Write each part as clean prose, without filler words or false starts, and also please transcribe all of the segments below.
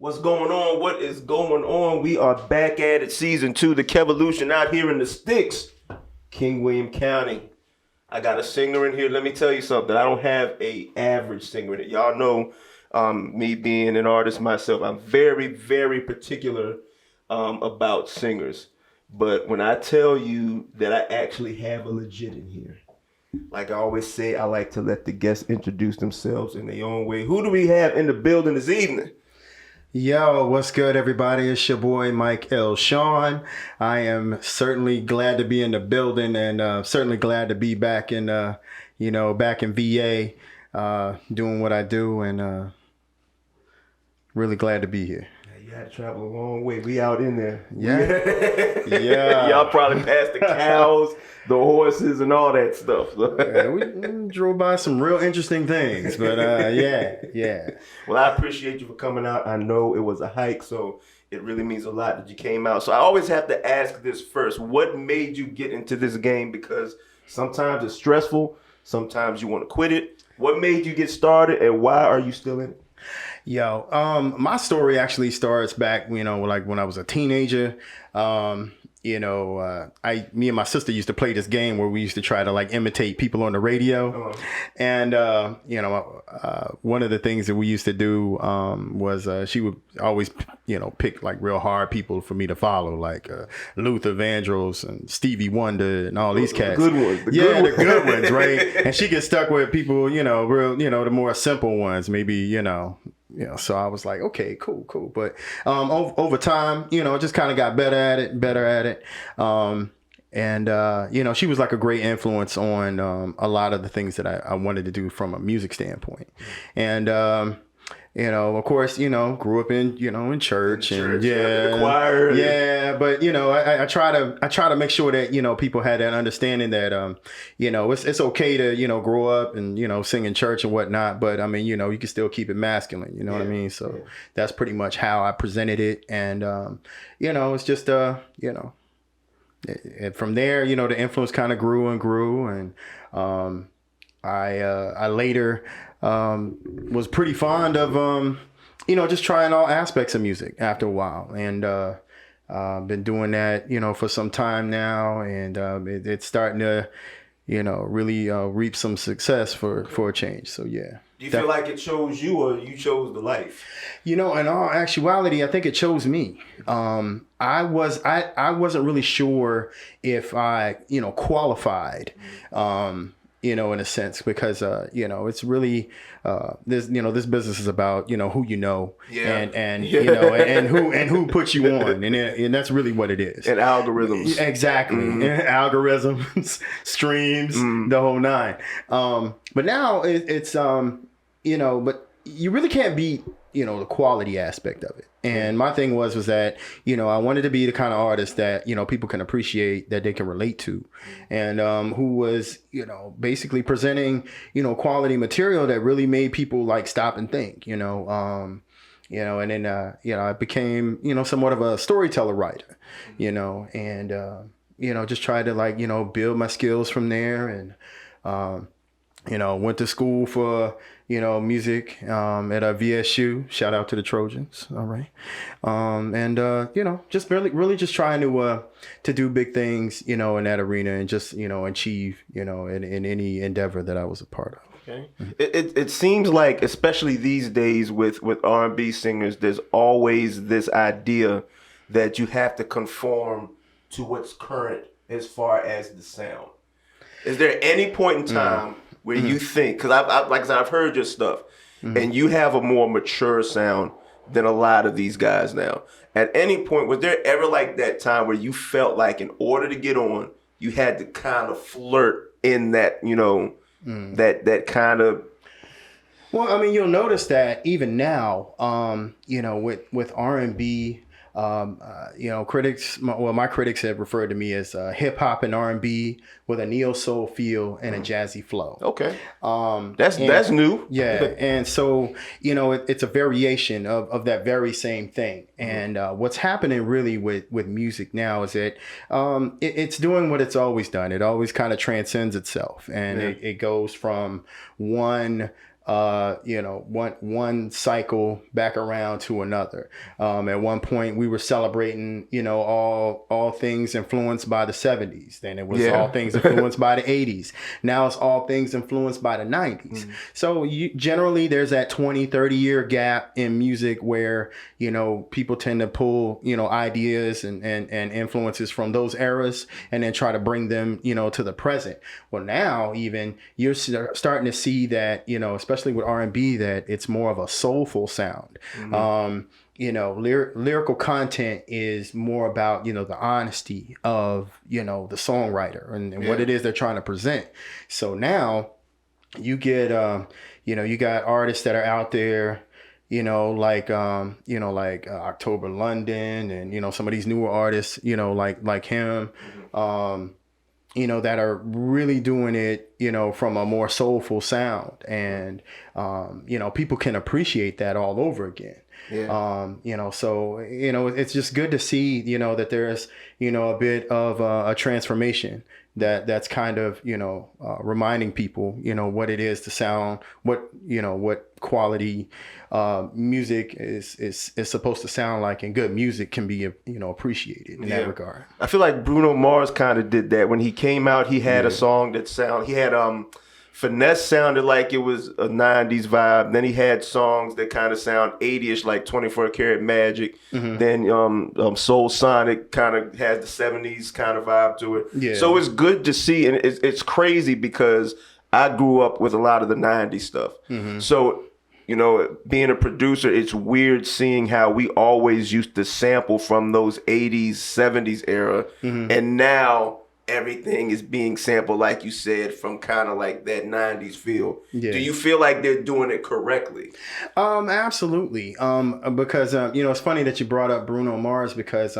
What's going on? What is going on? We are back at it, season 2, the Kevolution out here in the sticks, King William County. I got a singer in here. Let me tell you something. I don't have a average singer in it. Y'all know me being an artist myself. I'm very, very particular about singers. But when I tell you that I actually have a legit in here, like I always say, I like to let the guests introduce themselves in their own way. Who do we have in the building this evening? Yo, what's good, everybody? It's your boy, Mike L. Shawn. I am certainly glad to be in the building and certainly glad to be back in, back in VA, doing what I do, and really glad to be here. You had to travel a long way. We out in there. Yeah. Yeah. Y'all probably passed the cows, the horses, and all that stuff. Yeah, we drove by some real interesting things, but yeah. Well, I appreciate you for coming out. I know it was a hike, so it really means a lot that you came out. So I always have to ask this first. What made you get into this game? Because sometimes it's stressful. Sometimes you want to quit it. What made you get started, and why are you still in it? Yo, my story actually starts back, like when I was a teenager. Me and my sister used to play this game where we used to try to like imitate people on the radio. Uh-huh. And, one of the things that we used to do was she would always, pick like real hard people for me to follow, like Luther Vandross and Stevie Wonder and all these cats. The good ones. The good ones, right? And she gets stuck with people, real, the more simple ones, maybe, so I was like, okay, cool. But over time, just kind of got better at it. She was like a great influence on a lot of the things that I wanted to do from a music standpoint. And, of course, grew up in church and the choir. Yeah. But, I try to make sure that, people had that understanding that, it's okay to, grow up and, sing in church and whatnot. But I mean, you can still keep it masculine. You know what I mean? So that's pretty much how I presented it. And, it's just, and from there, the influence kind of grew and grew. And I later was pretty fond of, just trying all aspects of music after a while. And been doing that, for some time now. And it's starting to, really reap some success for a change. So, yeah. Do you feel like it chose you or you chose the life? In all actuality, I think it chose me. I wasn't really sure if I, qualified, in a sense, because, it's really, this business is about, who and who puts you on. And that's really what it is. And algorithms. Exactly. Mm-hmm. Algorithms, streams, the whole nine. But now it's but you really can't beat, the quality aspect of it. And my thing was that, I wanted to be the kind of artist that, people can appreciate, that they can relate to, and who was, basically presenting, quality material that really made people like stop and think, and then, I became, somewhat of a storyteller writer, and, just tried to like, build my skills from there. And, went to school for, music at a VSU. Shout out to the Trojans. All right. Just really just trying to do big things, in that arena and just, achieve, in any endeavor that I was a part of. Okay. It seems like, especially these days with R&B singers, there's always this idea that you have to conform to what's current as far as the sound. Is there any point in time where you think, because I've heard your stuff, and you have a more mature sound than a lot of these guys now. At any point, was there ever like that time where you felt like in order to get on, you had to kind of flirt in that, that kind of... Well, I mean, you'll notice that even now, with R&B, critics, my critics have referred to me as hip hop and R&B with a neo soul feel and a jazzy flow. Okay. That's new. Yeah. And so, it's a variation of that very same thing. And what's happening really with music now is that it's doing what it's always done. It always kind of transcends itself. And it goes from one one cycle back around to another. At one point we were celebrating, all things influenced by the 70s. Then it was all things influenced by the 80s. Now it's all things influenced by the 90s. So generally there's that 20, 30 year gap in music where, people tend to pull, ideas and influences from those eras and then try to bring them, to the present. Well, now even you're starting to see that, especially with R&B, that it's more of a soulful sound. Lyrical content is more about, the honesty of, the songwriter and what it is they're trying to present. So now you get, you got artists that are out there, like October London and, some of these newer artists, like him, that are really doing it, from a more soulful sound. And, people can appreciate that all over again. So, it's just good to see, that there's, a bit of a transformation that's kind of, reminding people, what it is to sound, what quality music is supposed to sound like, and good music can be, appreciated in that regard. I feel like Bruno Mars kind of did that when he came out. He had a song that he had Finesse sounded like it was a 90s vibe. Then he had songs that kind of sound 80ish, like 24 Karat Magic. Then Soul Sonic kind of has the 70s kind of vibe to it. So it's good to see, and it's crazy because I grew up with a lot of the 90s stuff. So, being a producer, it's weird seeing how we always used to sample from those 80s, 70s era. And now everything is being sampled, like you said, from kind of like that 90s feel. Do you feel like they're doing it correctly? Absolutely. Because it was funny that you brought up Bruno Mars, because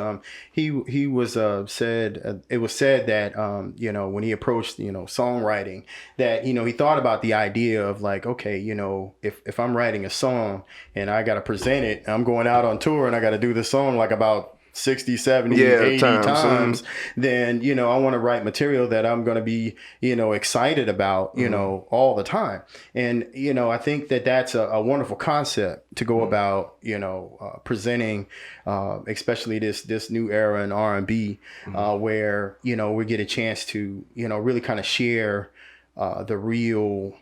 he was said, it was said that when he approached songwriting, that he thought about the idea of like, okay, if I'm writing a song and I got to present it, I'm going out on tour and I got to do the song like about 60, 70, 80 times, then, I want to write material that I'm going to be, excited about, all the time. And, I think that that's a wonderful concept to go about, presenting, especially this new era in R&B, where, we get a chance to, really kind of share a real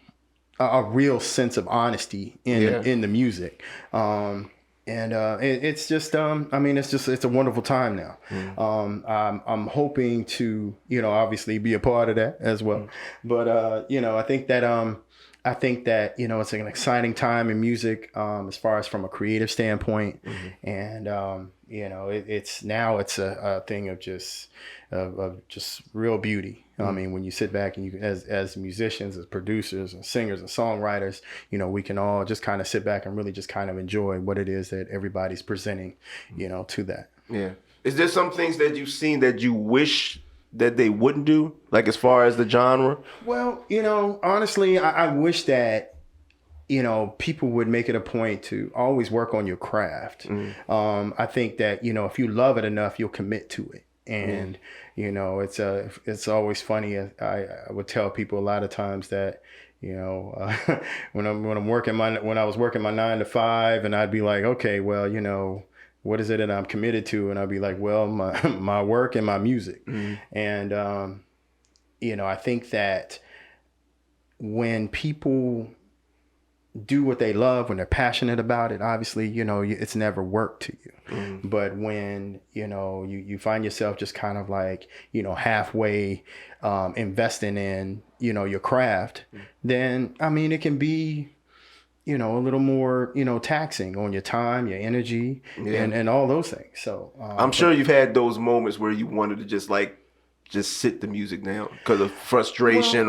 sense of honesty in the music. And it's just, it's a wonderful time now. I'm hoping to, obviously be a part of that as well. But, I think that, it's an exciting time in music, as far as from a creative standpoint. And, it's a thing of just real beauty. I mean, when you sit back and you, as musicians, as producers and singers and songwriters, we can all just kind of sit back and really just kind of enjoy what it is that everybody's presenting, to that. Yeah. Is there some things that you've seen that you wish that they wouldn't do, like as far as the genre? Well, honestly, I wish that, people would make it a point to always work on your craft. I think that, if you love it enough, you'll commit to it. And, it's always funny. I would tell people a lot of times that, when I was working my 9 to 5, and I'd be like, okay, well, what is it that I'm committed to? And I'd be like, well, my work and my music. And, I think that when people do what they love, when they're passionate about it, obviously, it's never work to you. But when, you find yourself just kind of like, halfway investing in, your craft, then, it can be, a little more, taxing on your time, your energy, and all those things. So I'm sure you've had those moments where you wanted to just sit the music down because of frustration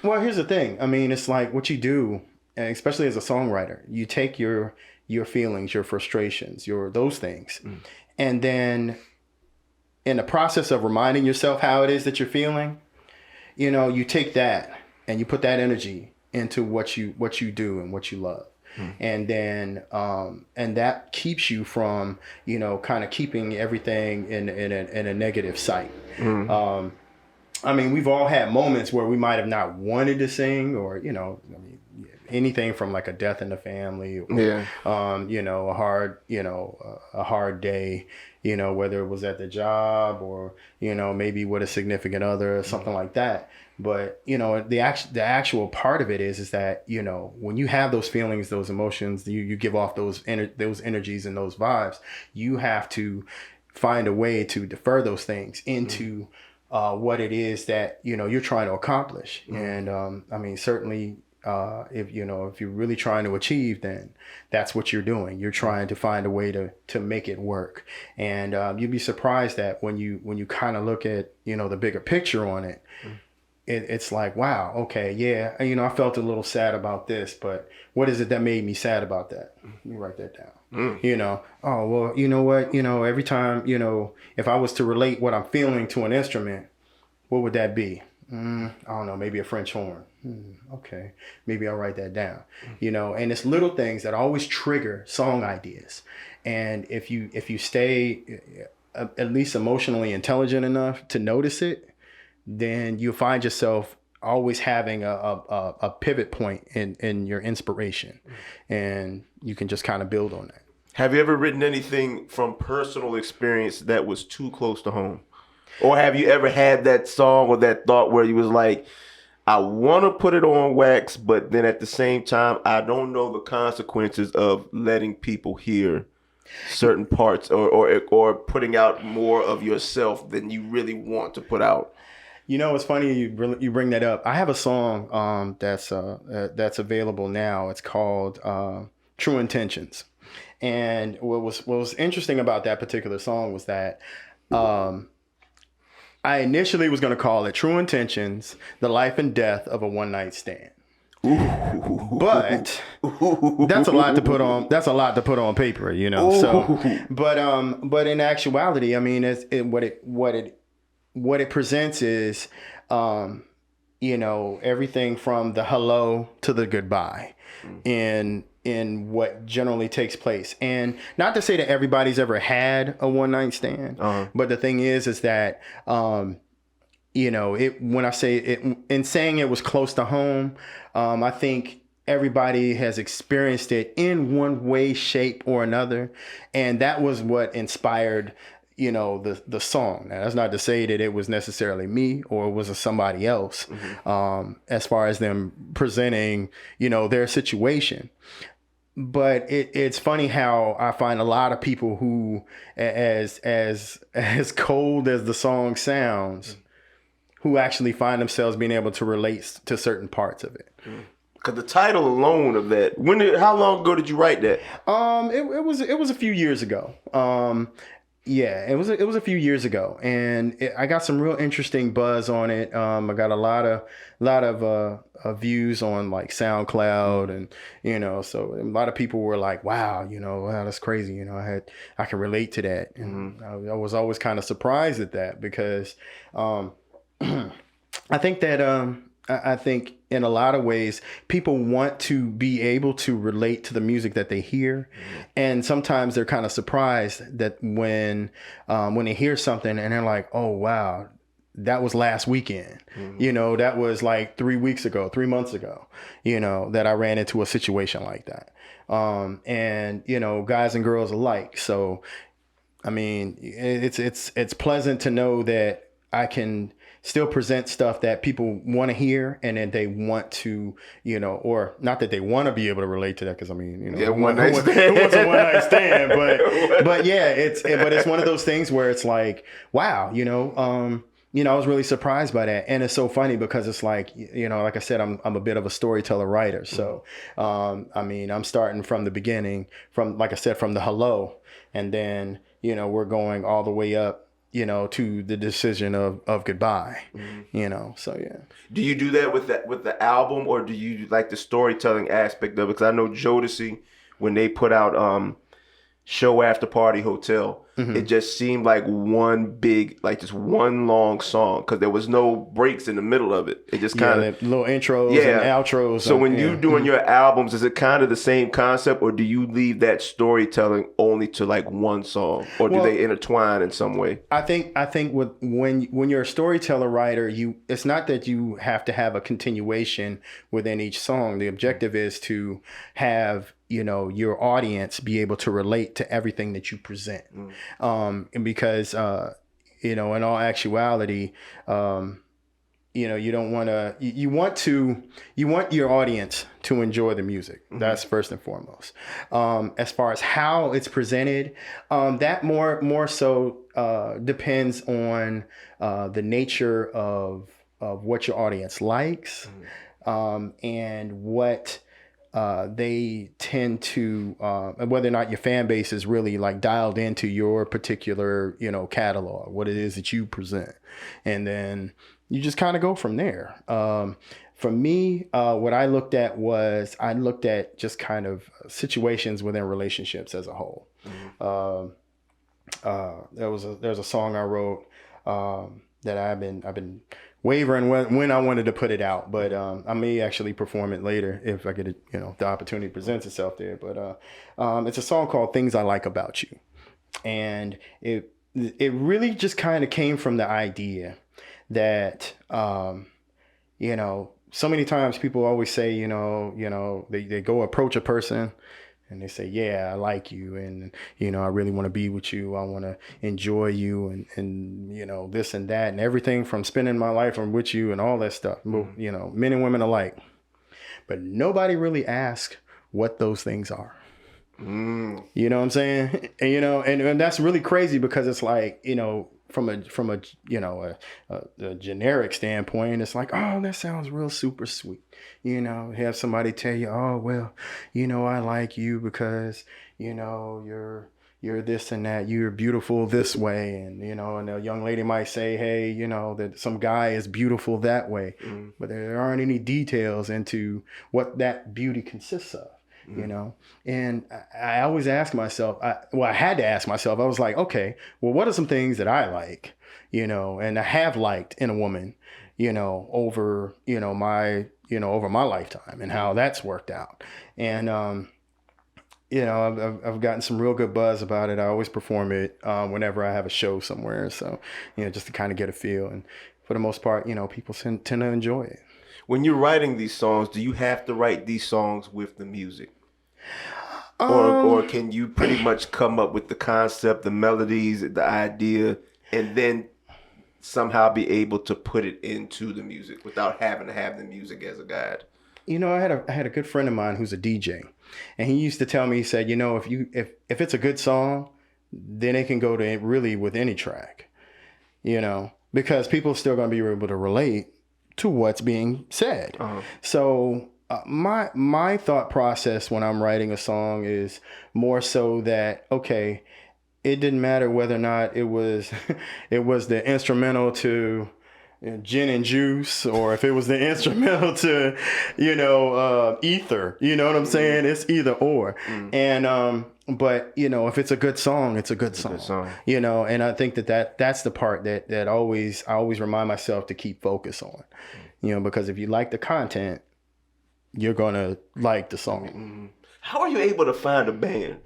Well, here's the thing. It's like what you do, especially as a songwriter, you take your feelings, your frustrations, those things. And then in the process of reminding yourself how it is that you're feeling, you take that and you put that energy into what you do and what you love. And then, and that keeps you from, kind of keeping everything in a negative sight. We've all had moments where we might have not wanted to sing, or, anything from like a death in the family, or, you know, a hard day, you know, whether it was at the job or, you know, maybe with a significant other or something like that. But, you know, the actual part of it is that, you know, when you have those feelings, those emotions, you give off those energies and those vibes, you have to find a way to defer those things into what it is that, you know, you're trying to accomplish. And I mean, certainly, if you're really trying to achieve, then that's what you're doing. You're trying to find a way to make it work. And you'd be surprised that when you kind of look at, you know, the bigger picture on it, it's like, wow, okay, yeah, you know, I felt a little sad about this, but what is it that made me sad about that? Let me write that down. You know, oh, well, you know what, you know, every time, you know, if I was to relate what I'm feeling to an instrument, what would that be? I don't know, maybe a French horn. Okay, maybe I'll write that down. You know, and it's little things that always trigger song ideas. And if you stay at least emotionally intelligent enough to notice it, then you'll find yourself always having a pivot point in your inspiration, and you can just kind of build on that. Have you ever written anything from personal experience that was too close to home? Or have you ever had that song or that thought where you was like, I want to put it on wax, but then at the same time, I don't know the consequences of letting people hear certain parts or putting out more of yourself than you really want to put out? You know, it's funny you bring that up. I have a song that's available now. It's called True Intentions. And what was interesting about that particular song was that I initially was going to call it True Intentions, The Life and Death of a One Night Stand. But that's a lot to put on. That's a lot to put on paper, you know. So, but in actuality, I mean, what it presents is, you know, everything from the hello to the goodbye in what generally takes place. And not to say that everybody's ever had a one night stand, but the thing is that, you know, when I say it, in saying it was close to home, I think everybody has experienced it in one way, shape, or another. And that was what inspired, you know, the song. Now, that's not to say that it was necessarily me or it was somebody else, as far as them presenting, you know, their situation. But it's funny how I find a lot of people who, as cold as the song sounds, who actually find themselves being able to relate to certain parts of it. Because the title alone of that, how long ago did you write that? It was a few years ago. Yeah, it was a few years ago, and I got some real interesting buzz on it. I got a lot of views on like SoundCloud, and you know, so a lot of people were like, "Wow, you know, wow, that's crazy." You know, I can relate to that, and I was always kind of surprised at that because I think that I think in a lot of ways, people want to be able to relate to the music that they hear. And sometimes they're kind of surprised that when they hear something and they're like, oh, wow, that was last weekend. You know, that was like 3 months ago, you know, that I ran into a situation like that. And, you know, guys and girls alike. So, I mean, it's pleasant to know that I can still present stuff that people want to hear, and then they want to, you know, or not that they want to be able to relate to that, because I mean, you know, yeah, one night stand. It was a one night stand, but yeah, it's one of those things where it's like, wow, you know, I was really surprised by that, and it's so funny because it's like, you know, like I said, I'm a bit of a storyteller writer, so I mean, I'm starting from the beginning, from like I said, from the hello, and then you know we're going all the way up, you know, to the decision of goodbye, you know, so yeah. Do you do that with the album, or do you like the storytelling aspect of it? Because I know Jodeci, when they put out show after party hotel. It just seemed like one big, like just one long song because there was no breaks in the middle of it. It just kind of little intros and outros. So when you doing your albums, is it kind of the same concept, or do you leave that storytelling only to like one song, or do they intertwine in some way? I think when you're a storyteller writer, it's not that you have to have a continuation within each song. The objective is to have your audience be able to relate to everything that you present. And because in all actuality, you don't want to, you want your audience to enjoy the music. That's first and foremost. As far as how it's presented, that more so depends on the nature of what your audience likes, and what they tend to, whether or not your fan base is really like dialed into your particular, catalog, what it is that you present. And then you just kind of go from there. For me, what I looked at just kind of situations within relationships as a whole. There's a song I wrote that I've been wavering when I wanted to put it out, but I may actually perform it later if I get it, the opportunity presents itself there. But it's a song called "Things I Like About You," and it really just kind of came from the idea that so many times people always say they go approach a person and they say, yeah, I like you, and I really want to be with you, I want to enjoy you, and this and that, and everything from spending my life with you and all that stuff, men and women alike. But nobody really asks what those things are. You know what I'm saying? And and that's really crazy, because it's like, from a generic standpoint, it's like, oh, that sounds real super sweet. Have somebody tell you, oh, well, I like you because, you're this and that, you're beautiful this way. And, and a young lady might say, hey, that some guy is beautiful that way. But there aren't any details into what that beauty consists of. And I always ask myself, I had to ask myself, I was like, okay, well, what are some things that I like, and I have liked in a woman, over, over my lifetime, and how that's worked out. And, I've gotten some real good buzz about it. I always perform it whenever I have a show somewhere. So, just to kind of get a feel. And for the most part, people tend to enjoy it. When you're writing these songs, do you have to write these songs with the music? Or can you pretty much come up with the concept, the melodies, the idea, and then somehow be able to put it into the music without having to have the music as a guide? I had a good friend of mine who's a DJ, and he used to tell me, he said, if it's a good song, then it can go to really with any track, because people are still going to be able to relate to what's being said. So my thought process when I'm writing a song is more so that, okay, it didn't matter whether or not it was the instrumental to Gin and Juice, or if it was the instrumental to Ether, you know what I'm saying? It's either or. And but if it's a good song, it's a good song. And I think that's the part that I always remind myself to keep focus on, because if you like the content, you're gonna like the song. How are you able to find a band?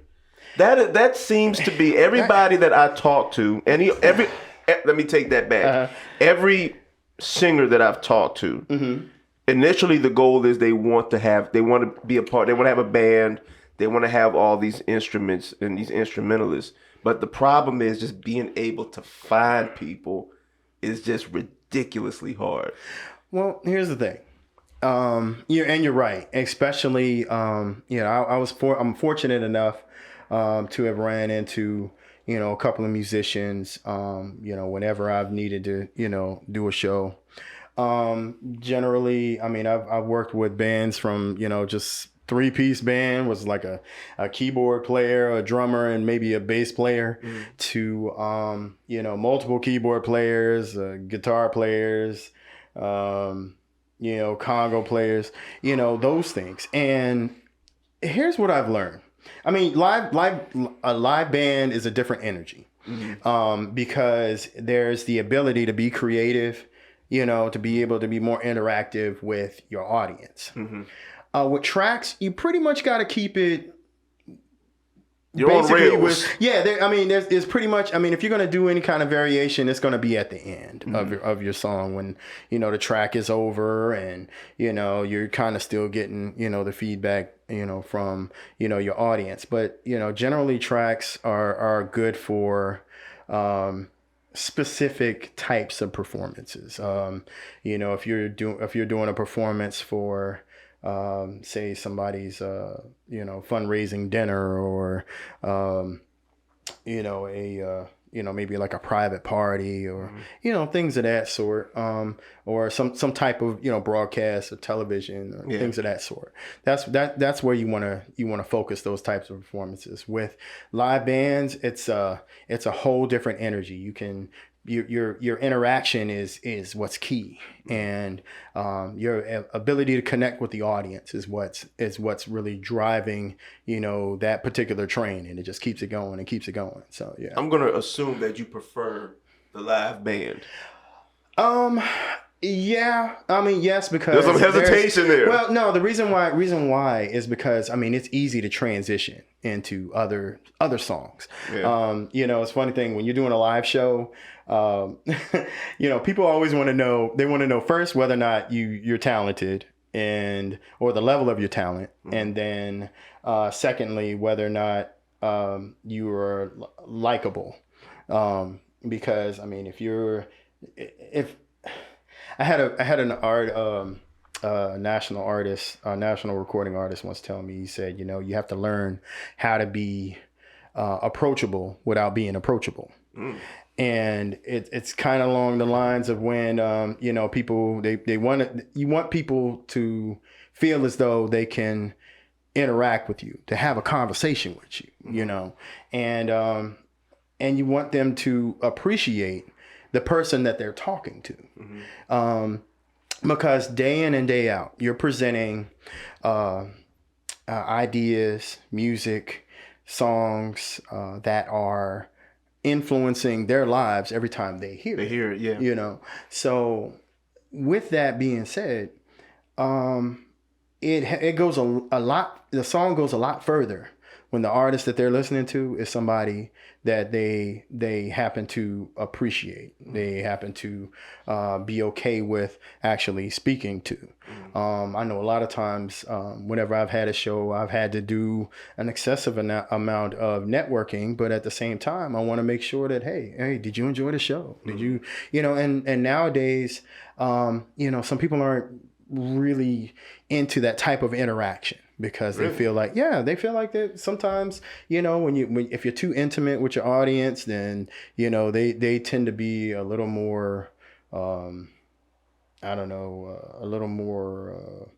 That seems to be everybody that I talk to, let me take that back. Every singer that I've talked to, initially the goal is they want to be a part, they want to have a band, they want to have all these instruments and these instrumentalists. But the problem is just being able to find people is just ridiculously hard. Well, here's the thing. You're right. Especially, I'm fortunate enough to have ran into, a couple of musicians, whenever I've needed to, do a show. Generally, I mean, I've worked with bands from, just 3-piece band, was like a keyboard player, a drummer, and maybe a bass player, to, multiple keyboard players, guitar players, Congo players, those things. And here's what I've learned. I mean, a live band is a different energy, because there's the ability to be creative, to be able to be more interactive with your audience. With tracks, you pretty much got to keep it You're on rails. There's pretty much. I mean, if you're gonna do any kind of variation, it's gonna be at the end of your song when the track is over and you're kind of still getting the feedback from your audience. But generally tracks are good for specific types of performances. If you're doing a performance for say somebody's fundraising dinner or maybe like a private party or things of that sort, or some type of broadcast or television or things of that sort. That's where you want to focus those types of performances. With live bands, it's a whole different energy. Your interaction is what's key, and your ability to connect with the audience is what's really driving that particular train, and it just keeps it going and keeps it going. So yeah, I'm gonna assume that you prefer the live band. Yeah, I mean, yes, because there's some hesitation there. Well, no, the reason why is because it's easy to transition into other songs. Yeah. It's a funny thing when you're doing a live show. People always want to know. They want to know first whether or not you're talented or the level of your talent, and then secondly whether or not you are likable. Because if I had a national recording artist once tell me, he said, you have to learn how to be approachable without being approachable. And it's kind of along the lines of when people you want people to feel as though they can interact with you, to have a conversation with you, and you want them to appreciate the person that they're talking to. Because day in and day out, you're presenting ideas, music, songs that are influencing their lives every time they hear it, yeah. So with that being said, it goes a lot. The song goes a lot further when the artist that they're listening to is somebody that they happen to appreciate, they happen to be okay with actually speaking to. I know a lot of times whenever I've had a show, I've had to do an excessive amount of networking, but at the same time, I want to make sure that, hey, did you enjoy the show? Did you, and nowadays, some people aren't really into that type of interaction. Because they feel like that sometimes, if you're too intimate with your audience, then, they tend to be a little more, a little more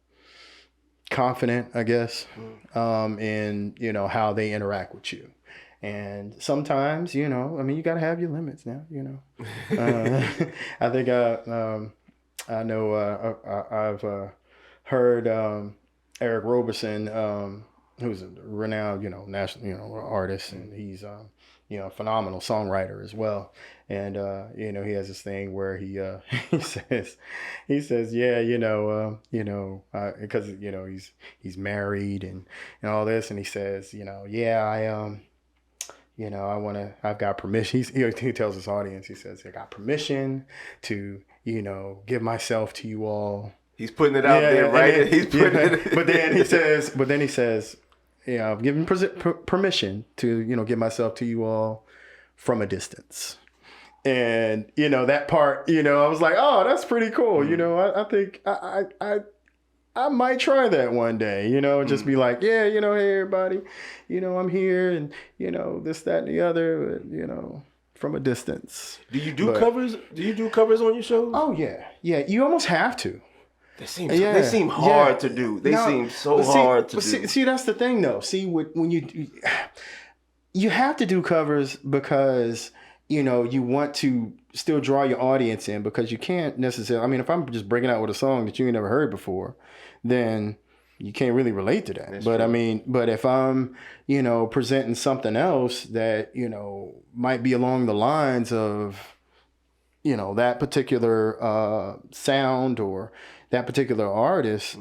confident, I guess, in, how they interact with you. And sometimes, you got to have your limits now, I think I know I've heard Eric Roberson, who's a renowned, national, artist, and he's, a phenomenal songwriter as well. And, he has this thing where he says, yeah, because, he's married and all this. And he says, I've got permission. He tells his audience, he says, I got permission to, give myself to you all. He's putting it out there, right? He's putting it. But then he says, I've given permission to, give myself to you all from a distance. And, that part, I was like, oh, that's pretty cool. I think I might try that one day, just be like, hey, everybody, I'm here and, this, that, and the other, from a distance. Do you do covers? Do you do covers on your shows? Oh, yeah. Yeah. You almost have to. They seem hard to do. They seem so hard to do. See, that's the thing, though. See, when you have to do covers because you want to still draw your audience in, because you can't necessarily. I mean, if I'm just breaking out with a song that you ain't never heard before, then you can't really relate to that. That's but true. I mean, but if I'm, presenting something else that, might be along the lines of, that particular sound or that particular artist,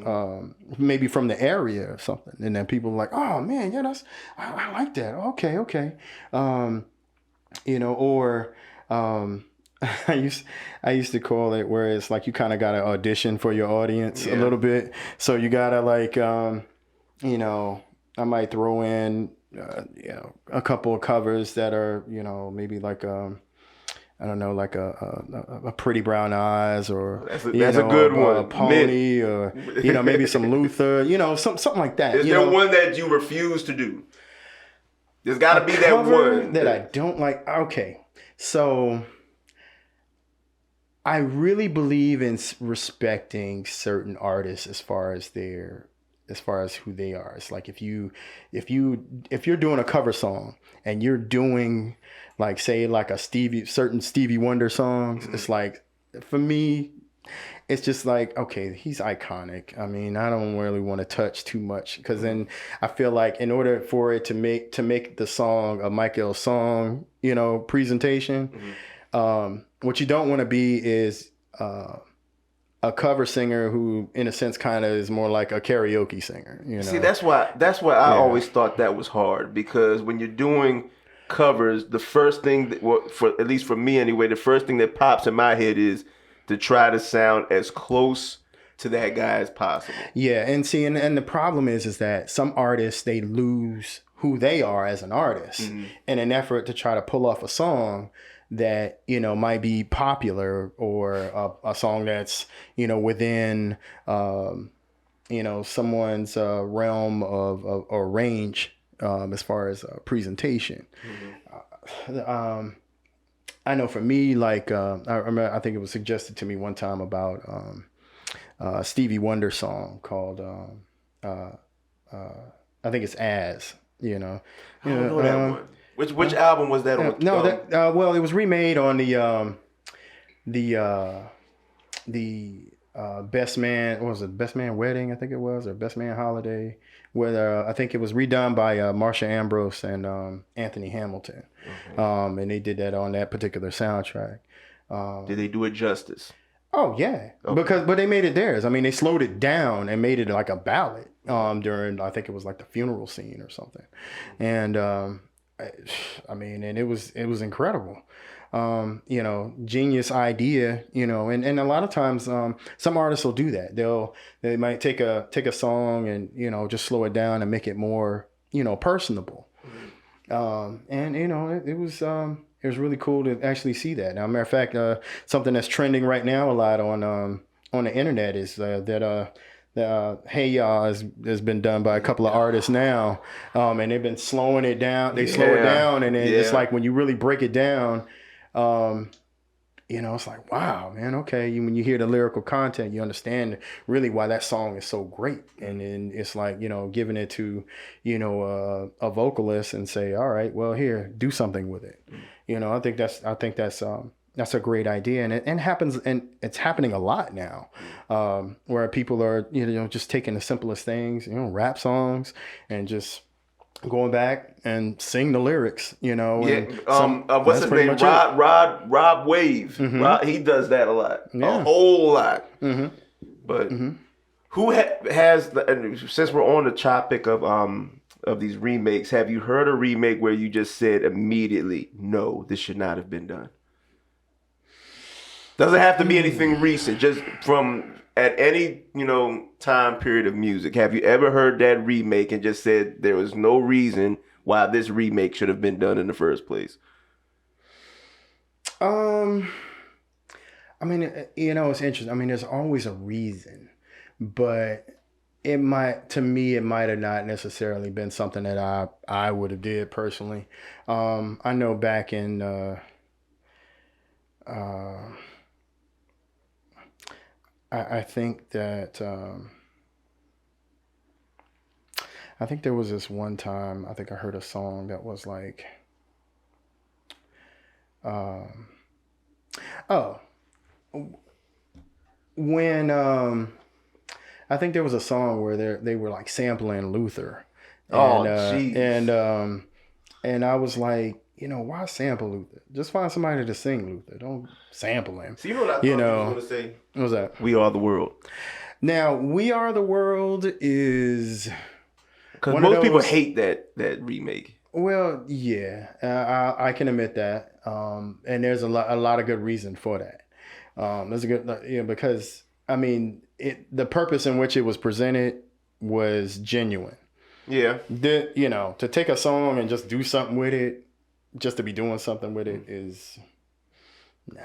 maybe from the area or something, and then people are like, oh man, yeah, I like that. Okay. Or I used to call it where it's like you kind of got to audition for your audience a little bit. So you got to like, I might throw in, a couple of covers that are, maybe like, I don't know, like a Pretty Brown Eyes, or that's a good one. A Pony, or maybe some Luther, something like that. Is there one that you refuse to do? There's got to be that one that I don't like. Okay, so I really believe in respecting certain artists as far as who they are. It's like if you're doing a cover song and you're doing like, say, like certain Stevie Wonder songs, it's like, for me, it's just like, okay, he's iconic. I mean, I don't really want to touch too much, because then I feel like in order for it to make the song a Michael song, presentation, what you don't want to be is a cover singer who, in a sense, kind of is more like a karaoke singer. See, that's why I always thought that was hard, because when you're doing covers, the first thing at least for me anyway, the first thing that pops in my head is to try to sound as close to that guy as possible. Yeah, and see, and the problem is that some artists, they lose who they are as an artist in an effort to try to pull off a song that might be popular, or a song that's within someone's realm of or range, as far as presentation. I know for me, like I remember, I think it was suggested to me one time about a Stevie Wonder song called I think it's As. I don't know that one. Which album was that on? No, well, it was remade on the Best Man. What was it? Best Man Wedding, I think it was, or Best Man Holiday, where I think it was redone by Marsha Ambrose and Anthony Hamilton. Okay. And they did that on that particular soundtrack. Did they do it justice? Oh yeah, okay. But they made it theirs. I mean, they slowed it down and made it like a ballad during, I think it was like the funeral scene or something, and I mean, and it was incredible. Genius idea, and a lot of times some artists will do that. They might take a song and just slow it down and make it more personable. And it was really cool to actually see that. Now, matter of fact, something that's trending right now a lot on the internet is that Hey Ya has been done by a couple of artists now, and they've been slowing it down. They slow it down, and then it's like when you really break it down, it's like, wow, man, okay. When you hear the lyrical content, you understand really why that song is so great. And then it's like, giving it to, a vocalist and say, all right, well, here, do something with it. I think that's a great idea, and it happens, and it's happening a lot now, where people are just taking the simplest things, rap songs, and just going back and sing the lyrics, what's his name? Rob Wave. He does that a lot, a whole lot. But who has since we're on the topic of these remakes, have you heard a remake where you just said immediately, no, this should not have been done? Doesn't have to be anything recent, just from at any, time period of music. Have you ever heard that remake and just said there was no reason why this remake should have been done in the first place? I mean, it's interesting. I mean, there's always a reason, but it might have not necessarily been something that I would have did personally. I know back in I think that I think there was this one time I think I heard a song that was like when I think there was a song where they were like sampling Luther. Jeez. And I was like, why sample Luther? Just find somebody to sing Luther. Don't sample him. So you know what I thought you was going to say? What was that? We Are the World. Now, We Are the World is... Because most people hate that remake. Well, yeah, I can admit that, and there's a lot of good reason for that. There's a good, because I mean, the purpose in which it was presented was genuine. Yeah. To take a song and just do something with it, just to be doing something with it is, nah.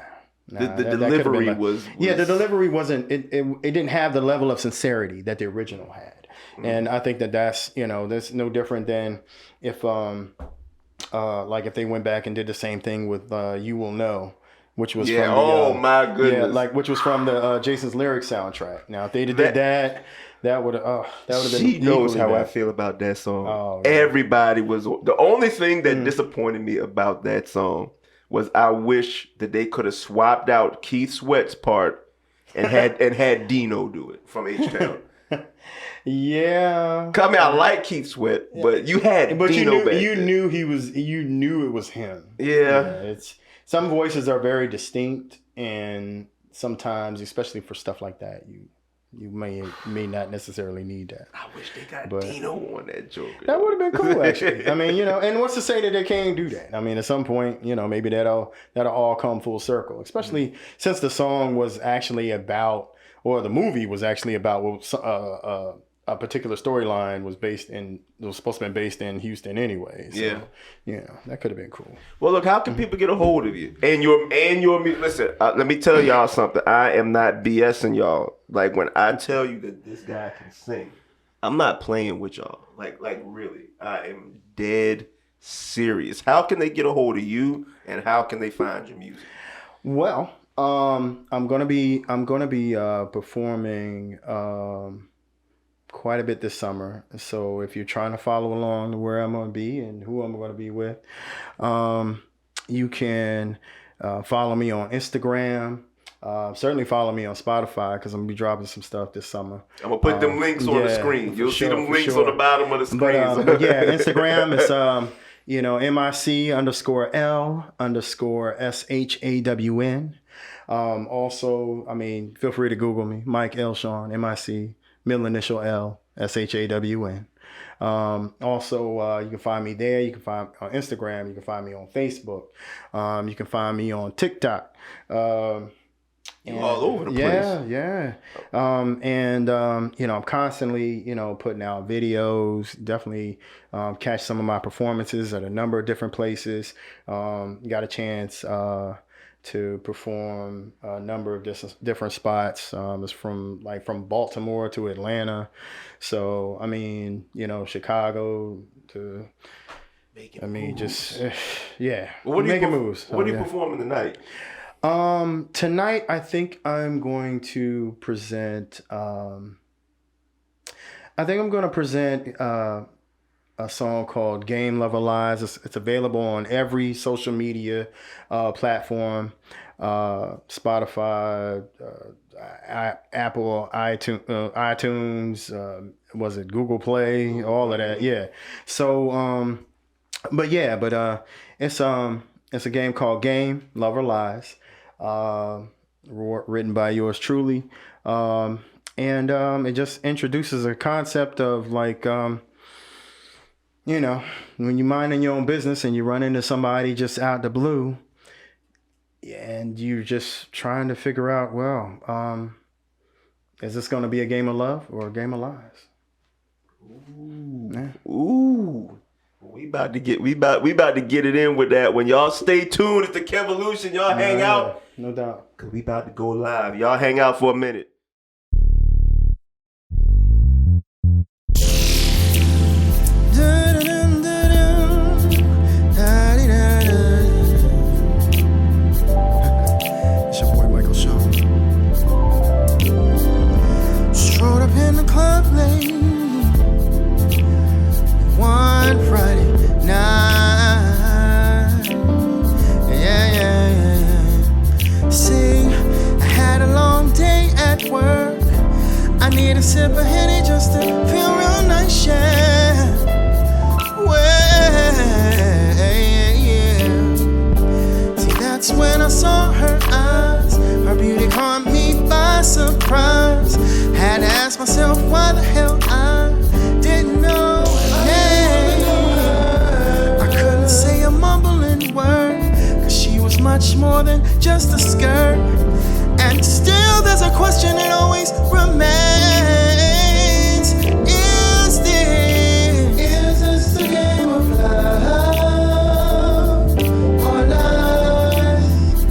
The delivery was the delivery wasn't. It didn't have the level of sincerity that the original had. And I think that's that's no different than if like if they went back and did the same thing with You Will Know, which was from my goodness, which was from the Jason's Lyrics soundtrack. Now if they did that would have been. She knows how I feel about that song. Oh, yeah. Everybody was the only thing that disappointed me about that song was I wish that they could have swapped out Keith Sweat's part and had Dino do it from H-Town. Yeah. I mean, I like Keith Sweat, but you had Dino back you knew it was him. Yeah. It's some voices are very distinct, and sometimes, especially for stuff like that, you may not necessarily need that. I wish they got Dino on that Joker. That would have been cool, actually. I mean, and what's to say that they can't do that? I mean, at some point, maybe that'll all come full circle, especially since the song was actually about, or the movie was actually about a particular storyline was supposed to be based in Houston anyway. So, that could have been cool. Well, look, how can people get a hold of you and your listen? Let me tell y'all something. I am not BSing y'all. Like when I tell you that this guy can sing, I'm not playing with y'all. Like really, I am dead serious. How can they get a hold of you, and how can they find your music? Well, I'm gonna be performing quite a bit this summer. So if you're trying to follow along to where I'm going to be and who I'm going to be with, you can follow me on Instagram. Certainly follow me on Spotify because I'm going to be dropping some stuff this summer. I'm going to put them links on the screen. You'll see them links on the bottom of the screen. But Instagram is, MIC_L_SHAWN. Also, I mean, feel free to Google me, Mike L. Shawn, MIC. Middle initial L, SHAWN. Also, you can find me there. You can find me on Instagram. You can find me on Facebook. You can find me on TikTok. You're all over the place. Yeah. I'm constantly, putting out videos. Definitely catch some of my performances at a number of different places. Got a chance to perform a number of different spots. It's from Baltimore to Atlanta. So, I mean, Chicago to, making moves. Making moves. What are you performing tonight? Tonight, I think I'm going to present, a song called Game Lover Lies. It's available on every social media platform, Spotify, Apple, iTunes, was it Google Play, all of that. Yeah. So, it's a game called Game Lover Lies, written by yours truly, and it just introduces a concept of when you're minding your own business and you run into somebody just out the blue and you're just trying to figure out, is this going to be a game of love or a game of lies? Ooh. Yeah. Ooh. We about to get it in with that. When y'all stay tuned, it's the Kevolution. Y'all hang out. No doubt. Cause we about to go live. Y'all hang out for a minute. much more than just a skirt. And still there's a question that always remains. Is this a game of love or lies?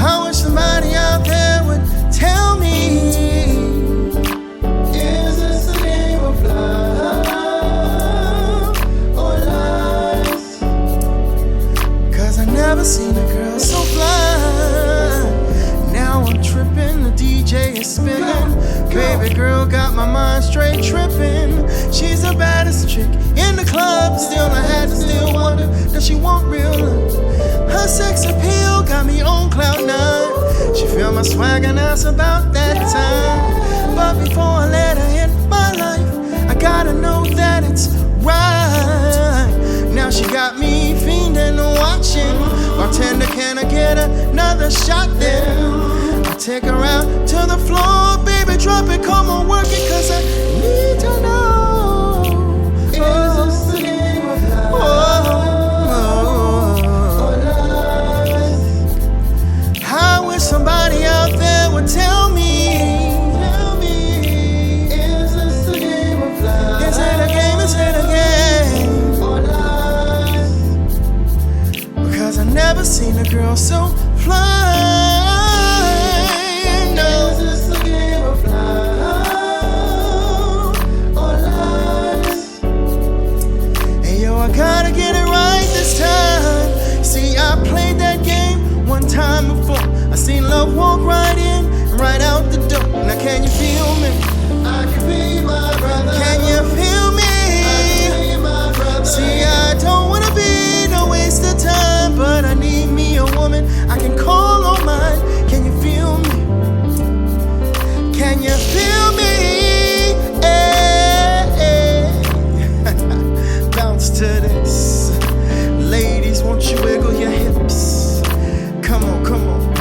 I wish somebody out there would tell me. Is this a game of love or lies? 'Cause I never seen a girl so fly. Now I'm tripping, the DJ is spinning. Baby girl got my mind straight tripping. She's the baddest chick in the club. Still I had to still wonder, does she want real love? Her sex appeal got me on cloud nine. She feel my swag and that's about that time. But before I let her in my life, I gotta know that it's right. Now she got me fiending and watching. Bartender, can I get another shot then? I take her out to the floor, baby, drop it, come on, work it, 'cause I need to know. Is this the game of love or lies? I wish somebody out there would tell me. Is this the game of love? Is it a game? Is it a game or lies? Because I never seen a girl so fly. Gotta get it right this time. See, I played that game one time before. I seen love walk right in and right out the door. Now can you feel me? I can be my brother. Can you feel me? I can be my brother. See, I don't wanna be no waste of time, but I need me a woman I can call on mine. Can you feel me? Can you feel me? Bounce to this. Ladies, won't you wiggle your hips? Come on,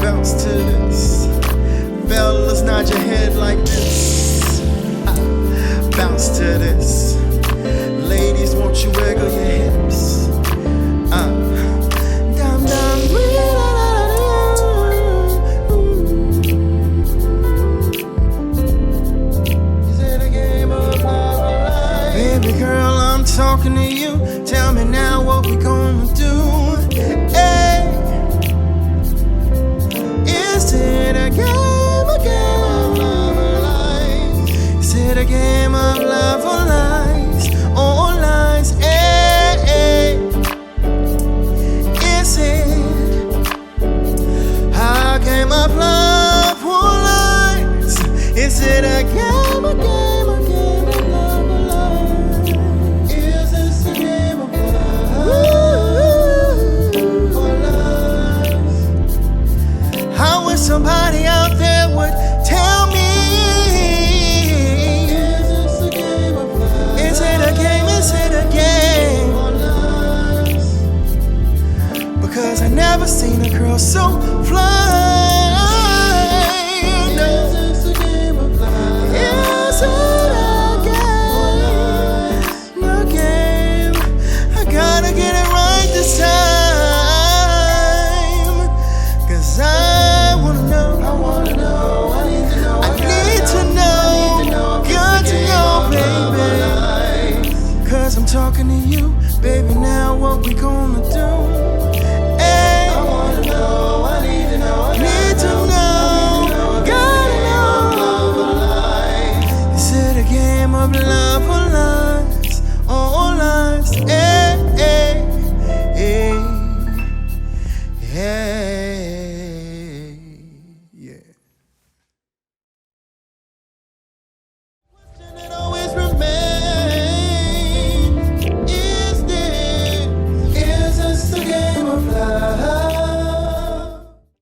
bounce to this. Fellas, nod your head like this. Bounce to this. Ladies, won't you wiggle your hips? Dum dum. Is it a game of love or life? Baby girl, I'm talking to you. Tell me now what we gonna do. Hey, is it a game of love or lies? Is it a game of love or lies? Or lies? Hey, is it a game of love or lies? Is it a game of love or lies? Is this a game of love or lies? I wish somebody out there would tell me. Is this a game of love? Is it a game? Is it a game or lies? Because I never seen a girl so fly.